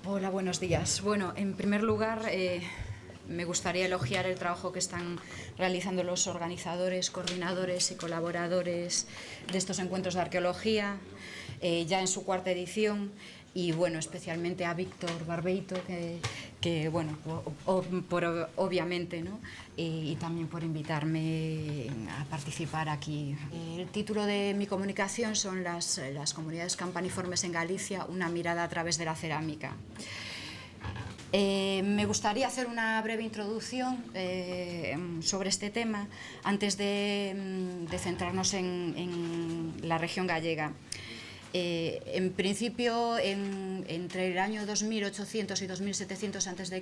Hola, buenos días. Bueno, en primer lugar, me gustaría elogiar el trabajo que están realizando los organizadores, coordinadores y colaboradores de estos encuentros de arqueología, ya en su cuarta edición, y bueno, especialmente a Víctor Barbeito, que bueno, obviamente, ¿no? Y también por invitarme a participar aquí. El título de mi comunicación son las comunidades campaniformes en Galicia, una mirada a través de la cerámica. Me gustaría hacer una breve introducción sobre este tema antes de centrarnos en la región gallega. En principio, entre el año 2800 y 2700 a.C.,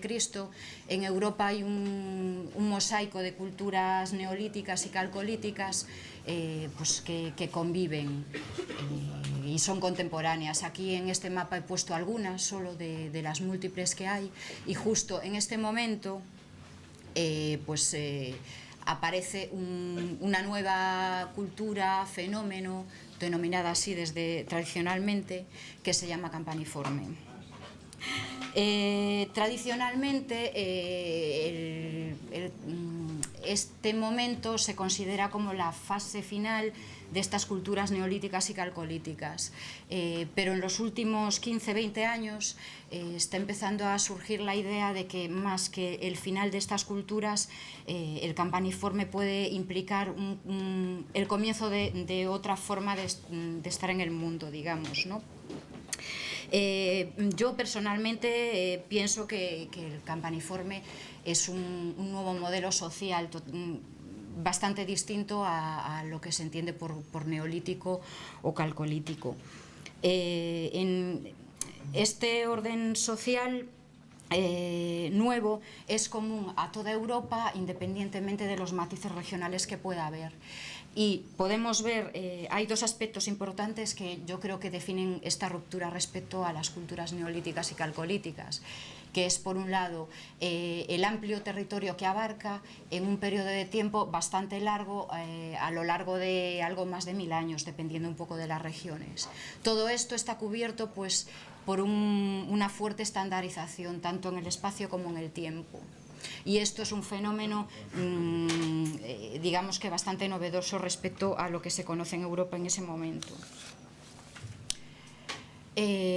en Europa hay un mosaico de culturas neolíticas y calcolíticas pues que conviven y son contemporáneas. Aquí en este mapa he puesto algunas solo de las múltiples que hay, y justo en este momento aparece una nueva cultura, fenómeno, denominada así desde tradicionalmente, que se llama campaniforme. Tradicionalmente este momento se considera como la fase final de estas culturas neolíticas y calcolíticas, pero en los últimos 15-20 años está empezando a surgir la idea de que más que el final de estas culturas, el campaniforme puede implicar el comienzo de otra forma de estar en el mundo, digamos, ¿no? Yo personalmente pienso que el campaniforme es un nuevo modelo social bastante distinto a lo que se entiende por neolítico o calcolítico. En este orden social nuevo es común a toda Europa, independientemente de los matices regionales que pueda haber. Y podemos ver, hay dos aspectos importantes que yo creo que definen esta ruptura respecto a las culturas neolíticas y calcolíticas, que es, por un lado, el amplio territorio que abarca en un periodo de tiempo bastante largo, a lo largo de algo más de 1000 años, dependiendo un poco de las regiones. Todo esto está cubierto pues por una fuerte estandarización, tanto en el espacio como en el tiempo. Y esto es un fenómeno, digamos que bastante novedoso respecto a lo que se conoce en Europa en ese momento.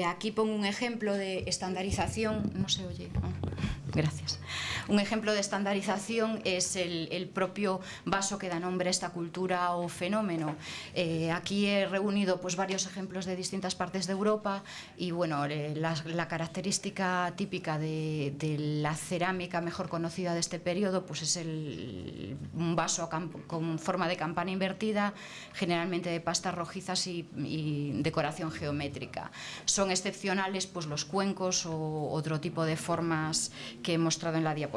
Aquí pongo un ejemplo de estandarización, no se oye, gracias. Un ejemplo de estandarización es el propio vaso que da nombre a esta cultura o fenómeno. Aquí he reunido pues varios ejemplos de distintas partes de Europa y bueno, la característica típica de la cerámica mejor conocida de este periodo pues es un vaso con forma de campana invertida, generalmente de pastas rojizas y decoración geométrica. Son excepcionales pues los cuencos o otro tipo de formas que he mostrado en la diapositiva.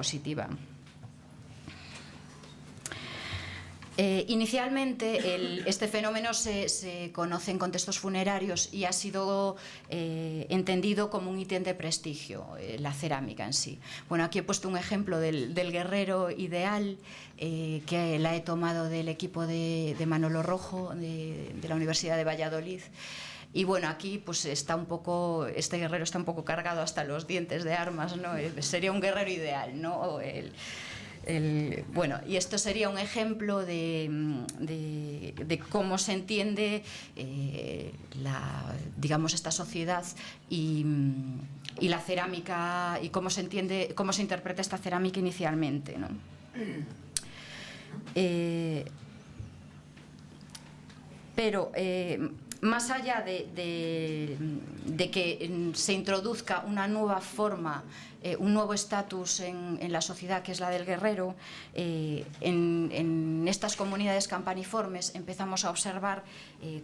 Inicialmente este fenómeno se conoce en contextos funerarios y ha sido entendido como un ítem de prestigio, la cerámica en sí. Bueno, aquí he puesto un ejemplo del guerrero ideal, que la he tomado del equipo de Manolo Rojo de la Universidad de Valladolid. Y bueno, aquí pues está un poco, este guerrero está un poco cargado hasta los dientes de armas, ¿no? Sería un guerrero ideal, ¿no? Bueno, y esto sería un ejemplo de cómo se entiende digamos, esta sociedad y la cerámica, y cómo se entiende, cómo se interpreta esta cerámica inicialmente, ¿no? Pero más allá de que se introduzca una nueva forma, un nuevo estatus en la sociedad, que es la del guerrero, en estas comunidades campaniformes empezamos a observar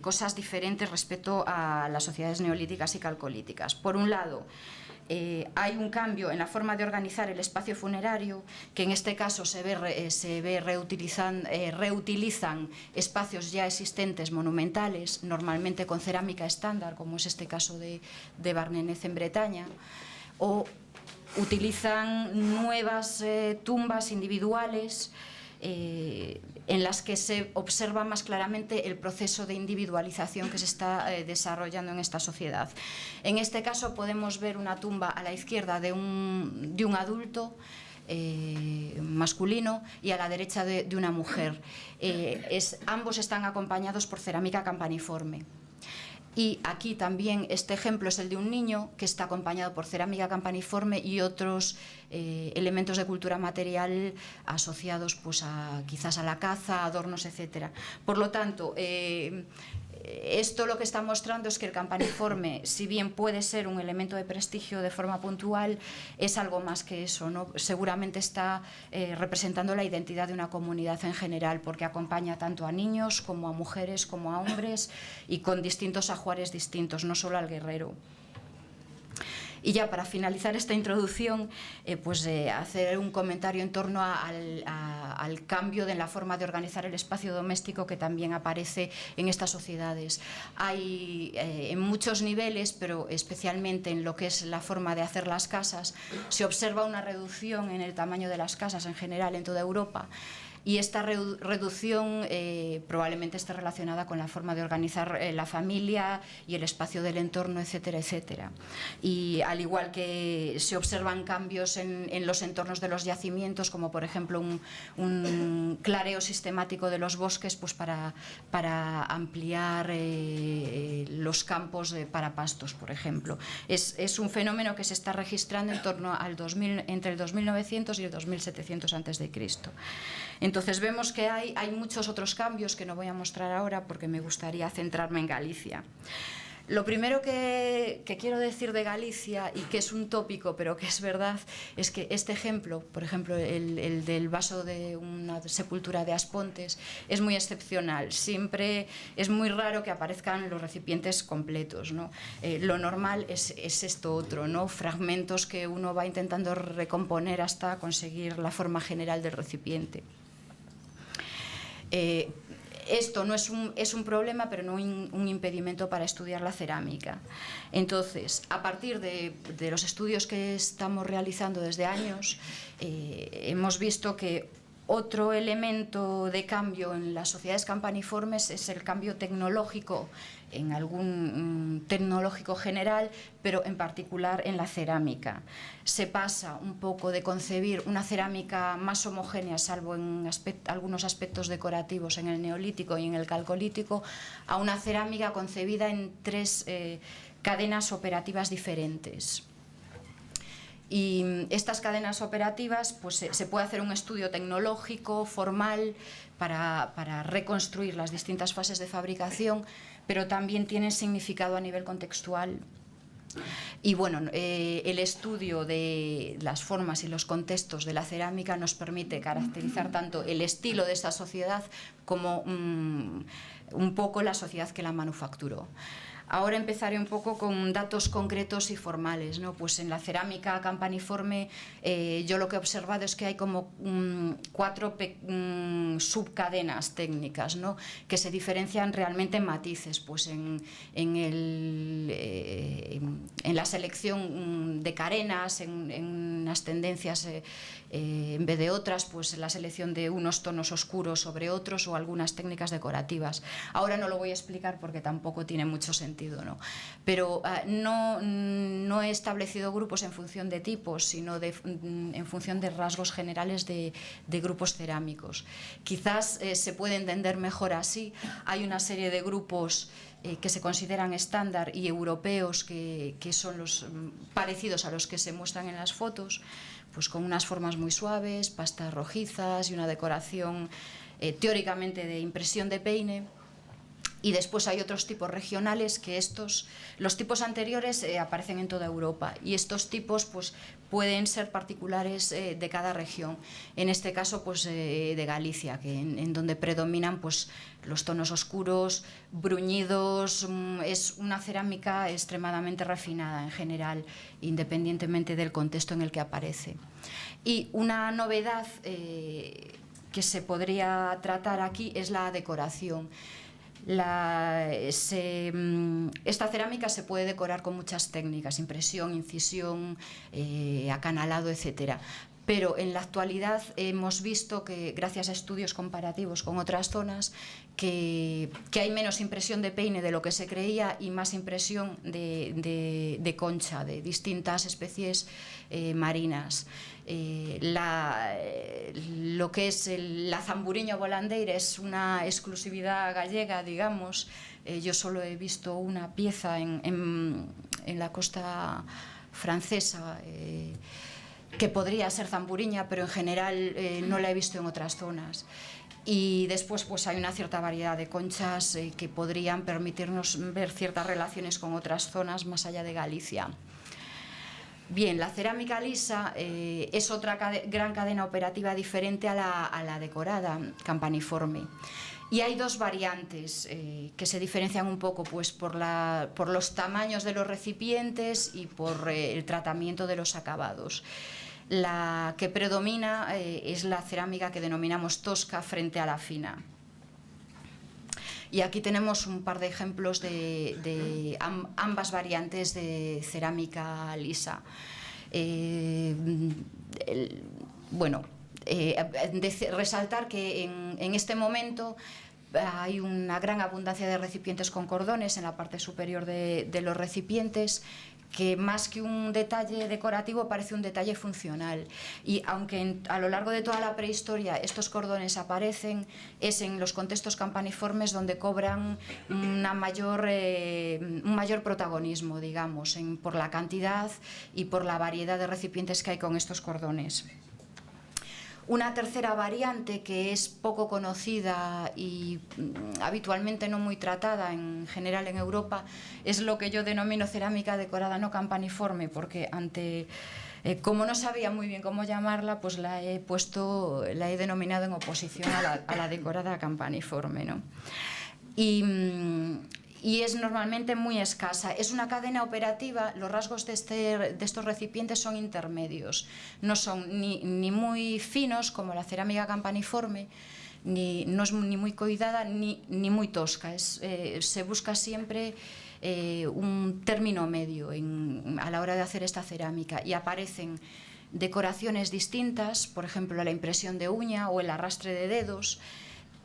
cosas diferentes respecto a las sociedades neolíticas y calcolíticas. Por un lado, hay un cambio en la forma de organizar el espacio funerario, que en este caso reutilizan espacios ya existentes monumentales, normalmente con cerámica estándar, como es este caso de Barnénez en Bretaña, o utilizan nuevas tumbas individuales en las que se observa más claramente el proceso de individualización que se está desarrollando en esta sociedad. En este caso podemos ver una tumba a la izquierda de un adulto masculino y a la derecha de una mujer. Ambos están acompañados por cerámica campaniforme. Y aquí también este ejemplo es el de un niño que está acompañado por cerámica campaniforme y otros elementos de cultura material asociados pues quizás a la caza, adornos, etc. Por lo tanto, esto lo que está mostrando es que el campaniforme, si bien puede ser un elemento de prestigio de forma puntual, es algo más que eso, ¿no? Seguramente está representando la identidad de una comunidad en general, porque acompaña tanto a niños como a mujeres como a hombres y con distintos ajuares distintos, no solo al guerrero. Y ya para finalizar esta introducción, hacer un comentario en torno al cambio de la forma de organizar el espacio doméstico que también aparece en estas sociedades. Hay en muchos niveles, pero especialmente en lo que es la forma de hacer las casas, se observa una reducción en el tamaño de las casas en general en toda Europa. Y esta reducción probablemente esté relacionada con la forma de organizar la familia y el espacio del entorno, etcétera, etcétera. Y al igual que se observan cambios en los entornos de los yacimientos, como por ejemplo un clareo sistemático de los bosques pues para ampliar los campos para pastos, por ejemplo. Es un fenómeno que se está registrando en torno al entre el 2900 y el 2700 a.C. Entonces vemos que hay muchos otros cambios que no voy a mostrar ahora porque me gustaría centrarme en Galicia. Lo primero que quiero decir de Galicia, y que es un tópico pero que es verdad, es que este ejemplo, por ejemplo el del vaso de una sepultura de Aspontes, es muy excepcional. Siempre es muy raro que aparezcan los recipientes completos, ¿no? Lo normal es esto otro, ¿no? Fragmentos que uno va intentando recomponer hasta conseguir la forma general del recipiente. Esto no es un problema, pero no un impedimento para estudiar la cerámica. Entonces, a partir de los estudios que estamos realizando desde años, hemos visto que otro elemento de cambio en las sociedades campaniformes es el cambio tecnológico, en algún tecnológico general, pero en particular en la cerámica. Se pasa un poco de concebir una cerámica más homogénea, salvo en algunos aspectos decorativos en el neolítico y en el calcolítico, a una cerámica concebida en tres cadenas operativas diferentes. Y estas cadenas operativas, pues se puede hacer un estudio tecnológico, formal, para reconstruir las distintas fases de fabricación, pero también tienen significado a nivel contextual. Y bueno, el estudio de las formas y los contextos de la cerámica nos permite caracterizar tanto el estilo de esta sociedad como un poco la sociedad que la manufacturó. Ahora empezaré un poco con datos concretos y formales, ¿no? Pues en la cerámica campaniforme yo lo que he observado es que hay como 4 subcadenas técnicas, ¿no? Que se diferencian realmente en matices, pues en la selección de carenas, en unas tendencias en vez de otras, pues la selección de unos tonos oscuros sobre otros o algunas técnicas decorativas. Ahora no lo voy a explicar porque tampoco tiene mucho sentido, ¿no? Pero no he establecido grupos en función de tipos, sino en función de rasgos generales de grupos cerámicos. Quizás se puede entender mejor así. Hay una serie de grupos que se consideran estándar y europeos que son los parecidos a los que se muestran en las fotos, pues con unas formas muy suaves, pastas rojizas y una decoración teóricamente de impresión de peine. Y después hay otros tipos regionales que los tipos anteriores aparecen en toda Europa, y estos tipos pues pueden ser particulares de cada región. En este caso pues de Galicia, en donde predominan pues los tonos oscuros, bruñidos. Es una cerámica extremadamente refinada en general, independientemente del contexto en el que aparece. Y una novedad que se podría tratar aquí es la decoración. Esta cerámica se puede decorar con muchas técnicas: impresión, incisión, acanalado, etcétera. pero en la actualidad hemos visto que, gracias a estudios comparativos con otras zonas, que hay menos impresión de peine de lo que se creía y más impresión de concha, de distintas especies marinas. Lo que es la zamburiño volandeira es una exclusividad gallega, digamos. Yo solo he visto una pieza en la costa francesa, que podría ser zamburiña, pero en general no la he visto en otras zonas. Y después pues hay una cierta variedad de conchas que podrían permitirnos ver ciertas relaciones con otras zonas más allá de Galicia. Bien, la cerámica lisa es otra gran cadena operativa diferente a la decorada campaniforme. Y hay dos variantes que se diferencian un poco pues, por los tamaños de los recipientes y por el tratamiento de los acabados. La que predomina es la cerámica que denominamos tosca frente a la fina. Y aquí tenemos un par de ejemplos de ambas variantes de cerámica lisa. Resaltar que en este momento hay una gran abundancia de recipientes con cordones en la parte superior de los recipientes, que más que un detalle decorativo parece un detalle funcional. Y aunque a lo largo de toda la prehistoria estos cordones aparecen, es en los contextos campaniformes donde cobran un mayor protagonismo, digamos, por la cantidad y por la variedad de recipientes que hay con estos cordones. Una tercera variante que es poco conocida y habitualmente no muy tratada en general en Europa es lo que yo denomino cerámica decorada no campaniforme, porque como no sabía muy bien cómo llamarla, pues la he denominado en oposición a la decorada campaniforme, ¿no? Y es normalmente muy escasa. Es una cadena operativa, los rasgos de estos recipientes son intermedios, no son ni muy finos como la cerámica campaniforme, no es ni muy coidada ni muy tosca. Se busca siempre un término medio a la hora de hacer esta cerámica, y aparecen decoraciones distintas, por ejemplo la impresión de uña o el arrastre de dedos,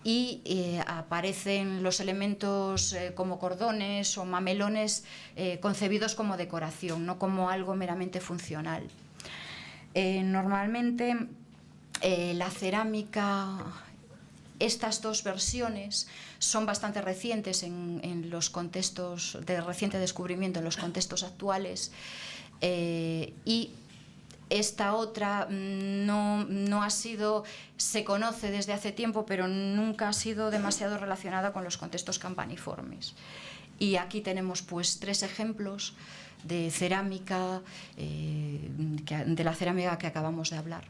y aparecen los elementos como cordones o mamelones concebidos como decoración, no como algo meramente funcional. Normalmente la cerámica, estas dos versiones son bastante recientes en los contextos de reciente descubrimiento en los contextos actuales, y esta otra no ha sido, se conoce desde hace tiempo, pero nunca ha sido demasiado relacionada con los contextos campaniformes. Y aquí tenemos pues 3 ejemplos de cerámica, de la cerámica que acabamos de hablar.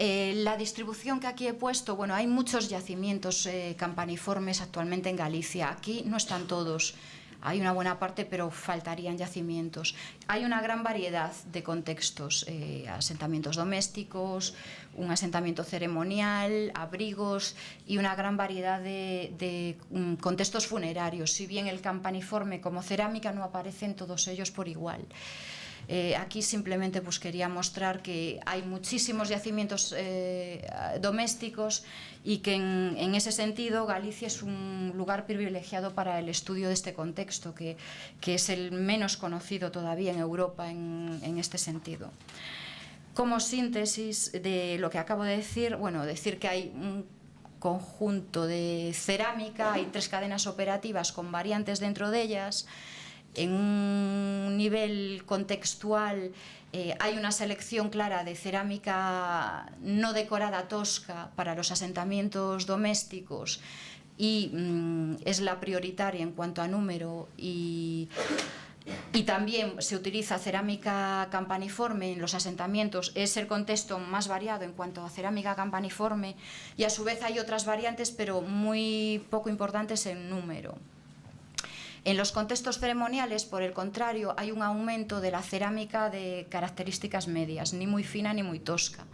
La distribución que aquí he puesto, bueno, hay muchos yacimientos campaniformes actualmente en Galicia. Aquí no están todos. Hay una buena parte, pero faltarían yacimientos. Hay una gran variedad de contextos, asentamientos domésticos, un asentamiento ceremonial, abrigos y una gran variedad de contextos funerarios. Si bien el campaniforme como cerámica no aparecen todos ellos por igual. Aquí simplemente pues, quería mostrar que hay muchísimos yacimientos domésticos y que en ese sentido Galicia es un lugar privilegiado para el estudio de este contexto, que es el menos conocido todavía en Europa en este sentido. Como síntesis de lo que acabo de decir, bueno, decir que hay un conjunto de cerámica, hay 3 cadenas operativas con variantes dentro de ellas. En un nivel contextual hay una selección clara de cerámica no decorada tosca para los asentamientos domésticos y es la prioritaria en cuanto a número, y también se utiliza cerámica campaniforme en los asentamientos. Es el contexto más variado en cuanto a cerámica campaniforme, y a su vez hay otras variantes pero muy poco importantes en número. En los contextos ceremoniales, por el contrario, hay un aumento de la cerámica de características medias, ni muy fina ni muy tosca.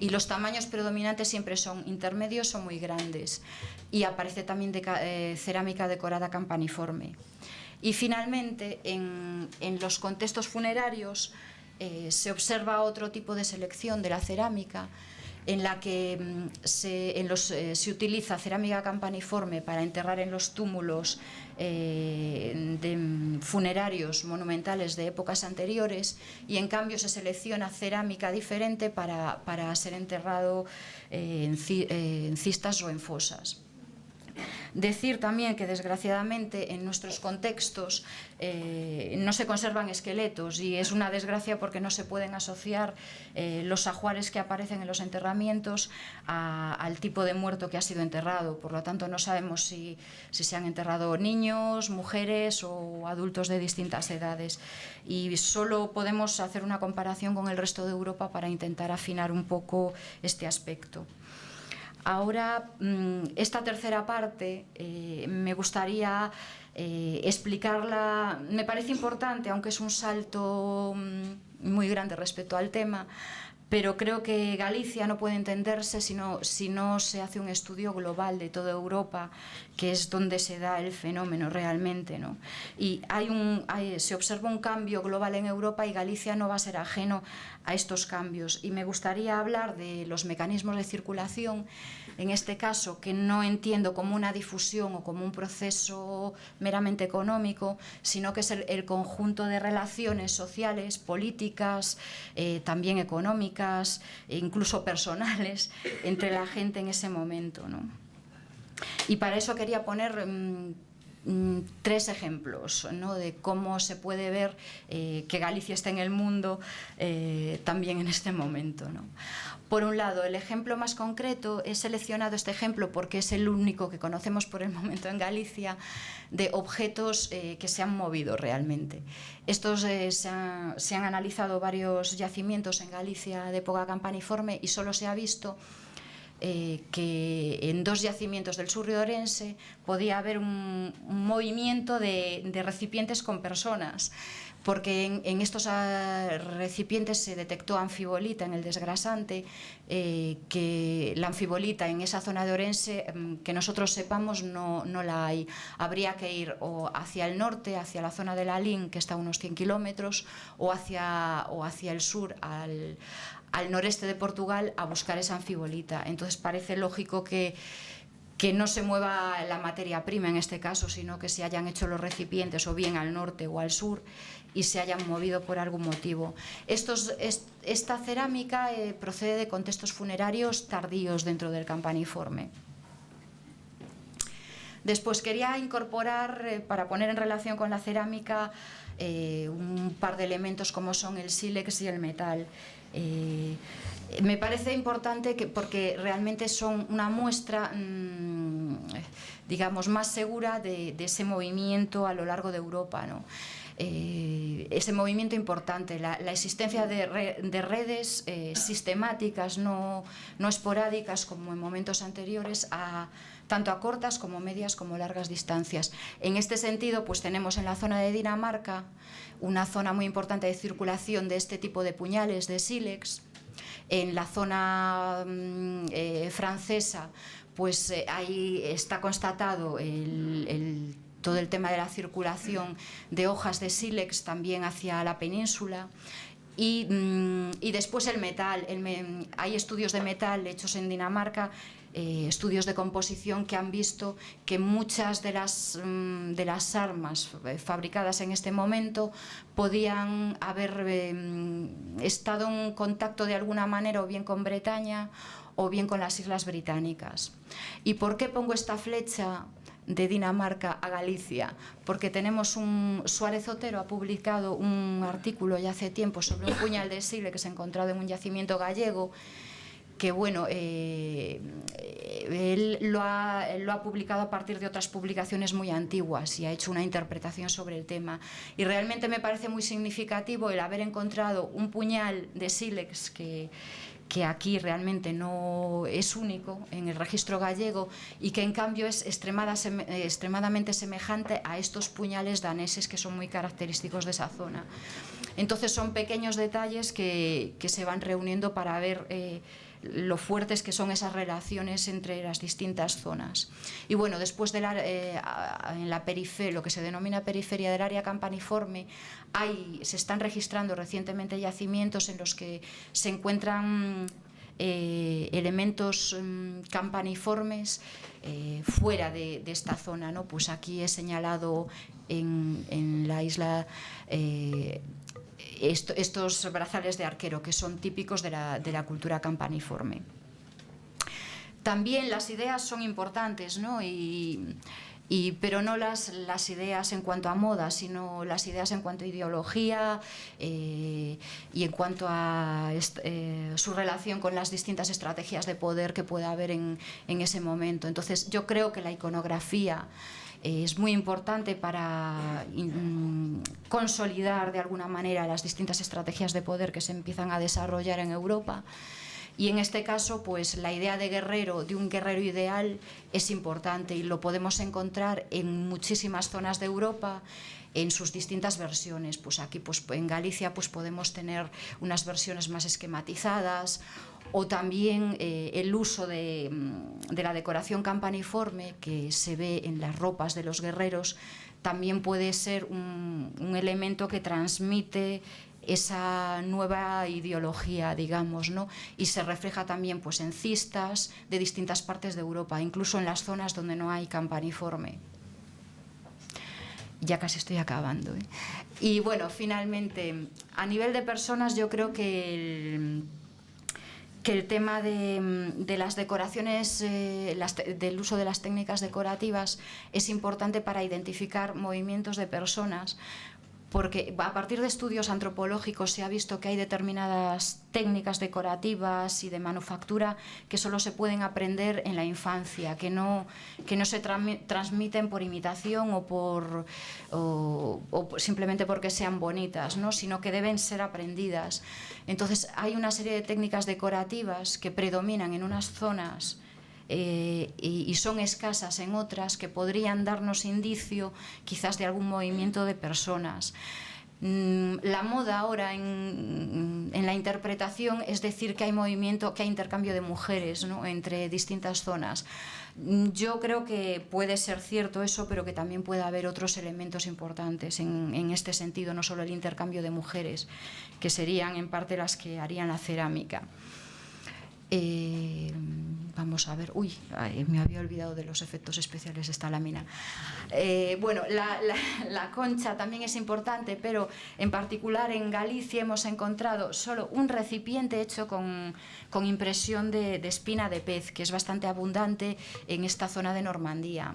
Y los tamaños predominantes siempre son intermedios o muy grandes. Y aparece también cerámica decorada campaniforme. Y finalmente, en los contextos funerarios, se observa otro tipo de selección de la cerámica, en la que se utiliza cerámica campaniforme para enterrar en los túmulos funerarios monumentales de épocas anteriores, y en cambio se selecciona cerámica diferente para ser enterrado en cistas o en fosas. Decir también que desgraciadamente en nuestros contextos no se conservan esqueletos, y es una desgracia porque no se pueden asociar los ajuares que aparecen en los enterramientos al tipo de muerto que ha sido enterrado. Por lo tanto, no sabemos si se han enterrado niños, mujeres o adultos de distintas edades, y solo podemos hacer una comparación con el resto de Europa para intentar afinar un poco este aspecto. Ahora, esta tercera parte me gustaría explicarla. Me parece importante, aunque es un salto muy grande respecto al tema, pero creo que Galicia no puede entenderse si no se hace un estudio global de toda Europa, que es donde se da el fenómeno realmente, ¿no? Y se observa un cambio global en Europa, y Galicia no va a ser ajeno a estos cambios. Y me gustaría hablar de los mecanismos de circulación, en este caso, que no entiendo como una difusión o como un proceso meramente económico, sino que es el conjunto de relaciones sociales, políticas, también económicas e incluso personales entre la gente en ese momento, ¿no? Y para eso quería poner tres ejemplos, ¿no?, de cómo se puede ver que Galicia está en el mundo también en este momento, ¿no? Por un lado, el ejemplo más concreto, he seleccionado este ejemplo porque es el único que conocemos por el momento en Galicia de objetos que se han movido realmente. Estos se han analizado varios yacimientos en Galicia de época campaniforme, y solo se ha visto que en dos yacimientos del sur de Ourense podía haber un movimiento de recipientes con personas, porque en estos recipientes se detectó anfibolita en el desgrasante, que la anfibolita en esa zona de Ourense, que nosotros sepamos, no la hay. Habría que ir o hacia el norte, hacia la zona de Lalín, que está a unos 100 kilómetros, o hacia el sur, al noreste de Portugal, a buscar esa anfibolita. Entonces parece lógico que no se mueva la materia prima en este caso, sino que se hayan hecho los recipientes o bien al norte o al sur y se hayan movido por algún motivo. Esta cerámica procede de contextos funerarios tardíos dentro del campaniforme. Después quería incorporar, para poner en relación con la cerámica, un par de elementos como son el sílex y el metal. Me parece importante porque realmente son una muestra, digamos, más segura de ese movimiento a lo largo de Europa, ¿no? Ese movimiento importante, la existencia de redes sistemáticas, no esporádicas como en momentos anteriores, tanto a cortas como medias como largas distancias. En este sentido, pues tenemos en la zona de Dinamarca una zona muy importante de circulación de este tipo de puñales de sílex. En la zona francesa, pues ahí está constatado todo el tema de la circulación de hojas de sílex también hacia la península. Y después el metal. Hay estudios de metal hechos en Dinamarca, estudios de composición, que han visto que muchas de las armas fabricadas en este momento podían haber estado en contacto de alguna manera o bien con Bretaña o bien con las Islas Británicas. ¿Y por qué pongo esta flecha de Dinamarca a Galicia? Porque tenemos Suárez Otero ha publicado un artículo ya hace tiempo sobre un puñal de sílex encontrado en un yacimiento gallego, que bueno, él lo ha publicado a partir de otras publicaciones muy antiguas y ha hecho una interpretación sobre el tema. Y realmente me parece muy significativo el haber encontrado un puñal de sílex que aquí realmente no es único en el registro gallego, y que en cambio es extremadamente semejante a estos puñales daneses que son muy característicos de esa zona. Entonces son pequeños detalles que se van reuniendo para ver lo fuertes que son esas relaciones entre las distintas zonas. Y bueno, después en la periferia, lo que se denomina periferia del área campaniforme, se están registrando recientemente yacimientos en los que se encuentran elementos campaniformes fuera de esta zona, ¿no? Pues aquí he señalado en la isla estos brazales de arquero que son típicos de la cultura campaniforme. También las ideas son importantes, ¿no? Pero no las ideas en cuanto a moda, sino las ideas en cuanto a ideología y en cuanto a su relación con las distintas estrategias de poder que pueda haber en ese momento. Entonces, yo creo que la iconografía es muy importante para consolidar de alguna manera las distintas estrategias de poder que se empiezan a desarrollar en Europa. Y en este caso, pues la idea de un guerrero ideal es importante y lo podemos encontrar en muchísimas zonas de Europa en sus distintas versiones. Pues aquí, pues en Galicia, pues podemos tener unas versiones más esquematizadas, o también el uso de la decoración campaniforme que se ve en las ropas de los guerreros también puede ser un elemento que transmite esa nueva ideología, digamos, ¿no? Y se refleja también pues en cistas de distintas partes de Europa, incluso en las zonas donde no hay campaniforme. Ya casi estoy acabando, ¿eh? Y bueno, finalmente, a nivel de personas, yo creo que el tema de las decoraciones, del uso de las técnicas decorativas es importante para identificar movimientos de personas, porque a partir de estudios antropológicos se ha visto que hay determinadas técnicas decorativas y de manufactura que solo se pueden aprender en la infancia, que no se transmiten por imitación o simplemente porque sean bonitas, ¿no? Sino que deben ser aprendidas. Entonces hay una serie de técnicas decorativas que predominan en unas zonas y son escasas en otras, que podrían darnos indicio quizás de algún movimiento de personas. La moda ahora en la interpretación es decir que hay movimiento, que hay intercambio de mujeres, ¿no? Entre distintas zonas. Yo creo que puede ser cierto eso, pero que también puede haber otros elementos importantes en este sentido, no solo el intercambio de mujeres, que serían en parte las que harían la cerámica. Vamos a ver, me había olvidado de los efectos especiales de esta lámina. Bueno, la concha también es importante, pero en particular en Galicia hemos encontrado solo un recipiente hecho con impresión de espina de pez, que es bastante abundante en esta zona de Normandía.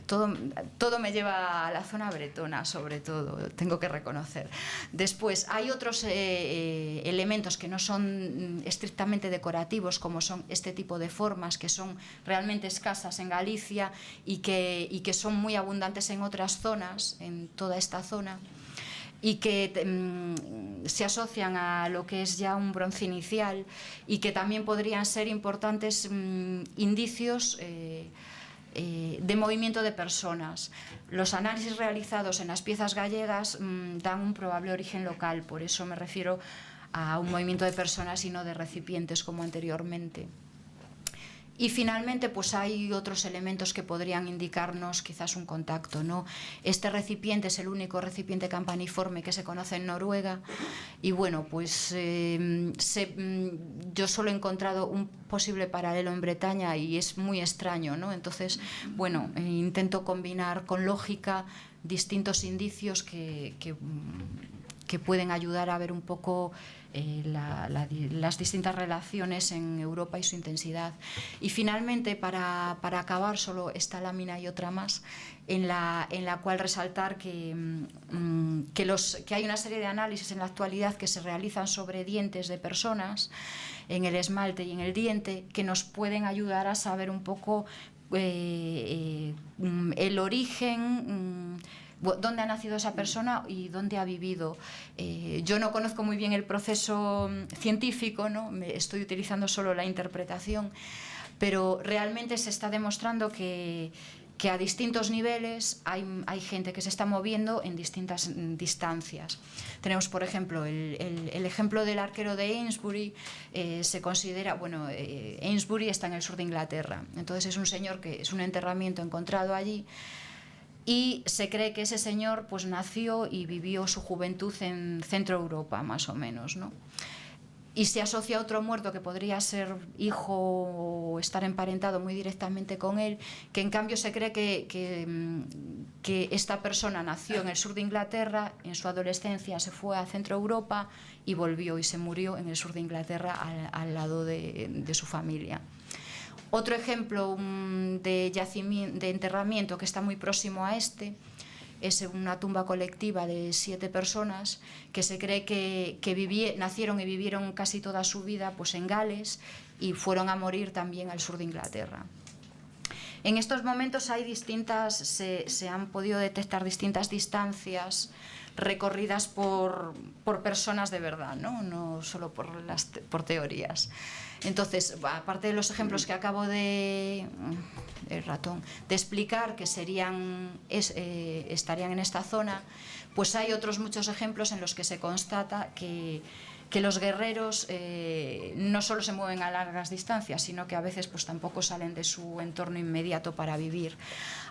Todo me lleva a la zona bretona, sobre todo, tengo que reconocer. Después, hay otros elementos que no son estrictamente decorativos, como son este tipo de formas, que son realmente escasas en Galicia y que son muy abundantes en otras zonas, en toda esta zona, y que se asocian a lo que es ya un bronce inicial y que también podrían ser importantes indicios de movimiento de personas. Los análisis realizados en las piezas gallegas dan un probable origen local, por eso me refiero a un movimiento de personas y no de recipientes como anteriormente. Y finalmente, pues hay otros elementos que podrían indicarnos quizás un contacto, ¿no? Este recipiente es el único recipiente campaniforme que se conoce en Noruega y bueno, pues yo solo he encontrado un posible paralelo en Bretaña y es muy extraño, ¿no? Entonces, bueno, intento combinar con lógica distintos indicios que pueden ayudar a ver un poco las distintas relaciones en Europa y su intensidad. Y finalmente, para acabar, solo esta lámina y otra más, en la cual resaltar que hay una serie de análisis en la actualidad que se realizan sobre dientes de personas, en el esmalte y en el diente, que nos pueden ayudar a saber un poco el origen, dónde ha nacido esa persona y dónde ha vivido. Yo no conozco muy bien el proceso científico, ¿no? Estoy utilizando solo la interpretación, pero realmente se está demostrando que que a distintos niveles hay gente que se está moviendo en distintas distancias. Tenemos, por ejemplo, el ejemplo del arquero de Amesbury. Se considera, bueno, Amesbury está en el sur de Inglaterra, entonces es un señor que es un enterramiento encontrado allí, y se cree que ese señor pues nació y vivió su juventud en Centro Europa, más o menos, ¿no? Y se asocia a otro muerto que podría ser hijo o estar emparentado muy directamente con él, que en cambio se cree que esta persona nació en el sur de Inglaterra, en su adolescencia se fue a Centro Europa y volvió y se murió en el sur de Inglaterra al lado de su familia. Otro ejemplo de enterramiento que está muy próximo a este es una tumba colectiva de 7 personas que se cree que nacieron y vivieron casi toda su vida pues en Gales y fueron a morir también al sur de Inglaterra. En estos momentos se han podido detectar distintas distancias recorridas por personas de verdad, no solo por teorías. Entonces, aparte de los ejemplos que acabo de explicar, que estarían en esta zona, pues hay otros muchos ejemplos en los que se constata que los guerreros no solo se mueven a largas distancias, sino que a veces pues tampoco salen de su entorno inmediato para vivir.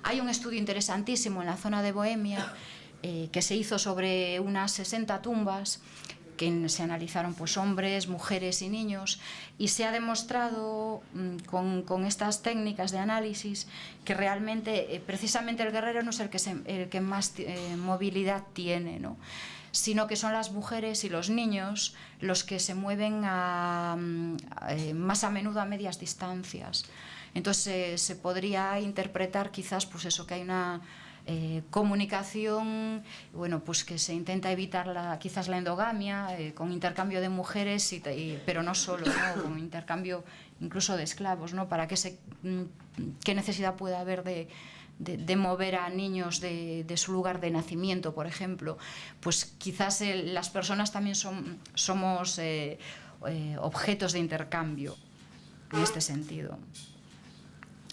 Hay un estudio interesantísimo en la zona de Bohemia que se hizo sobre unas 60 tumbas, que se analizaron pues hombres, mujeres y niños, y se ha demostrado con estas técnicas de análisis que realmente precisamente el guerrero no es el que más movilidad tiene, ¿no?, sino que son las mujeres y los niños los que se mueven más a menudo a medias distancias. Entonces se podría interpretar quizás pues eso, que hay una comunicación, bueno, pues que se intenta evitar quizás la endogamia con intercambio de mujeres, pero no solo, ¿no?, con intercambio incluso de esclavos, ¿no?, para qué necesidad puede haber de mover a niños de su lugar de nacimiento, por ejemplo. Pues quizás las personas también somos objetos de intercambio en este sentido.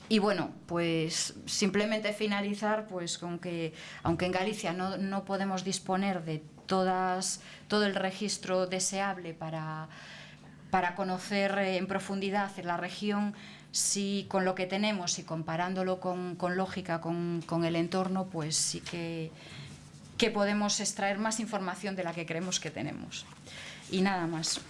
Y bueno, pues simplemente finalizar pues con que, aunque en Galicia no podemos disponer de todo el registro deseable para conocer en profundidad la región, sí, con lo que tenemos y comparándolo con lógica con el entorno, pues sí que podemos extraer más información de la que creemos que tenemos. Y nada más.